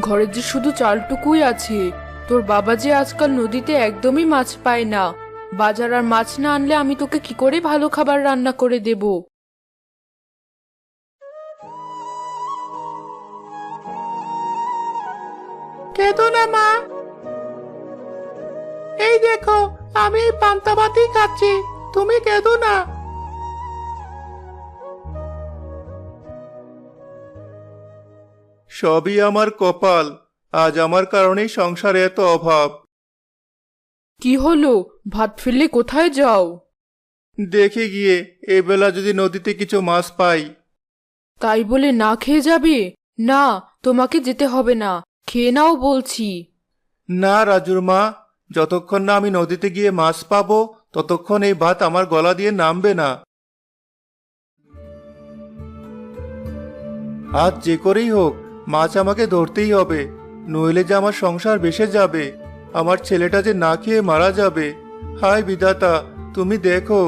ঘরে যে শুধু চালটুকুই আছে। তোর বাবা যে আজকাল নদীতে একদমই মাছ পায় না। বাজার আর মাছ না আনলে আমি তোকে কি করে ভালো খাবার রান্না করে দেব? কেঁদো না মা, এই দেখো আমি এই পান্তা ভাতই খাচ্ছি, তুমি কেঁদো না। সবই আমার কপাল, আজ আমার কারণেই সংসারে এত অভাব। কি হলো? ভাত ফেললে কোথায় যাও? দেখে গিয়ে এই বেলা যদি নদীতে কিছু মাছ পাই। তাই বলে না খেয়ে যাবে? না, তোমাকে যেতে হবে না, খেয়ে নাও বলছি। না রাজুর মা, যতক্ষণ না আমি নদীতে গিয়ে মাছ পাবো ততক্ষণ এই ভাত আমার গলা দিয়ে নামবে না। আজ যে করেই হোক মাছ আমাকে ধরতেই হবে, নইলে যে আমার সংসার ভেসে যাবে, আমার ছেলেটা যে না খেয়ে মারা যাবে। হায় বিধাতা, তুমি দেখো।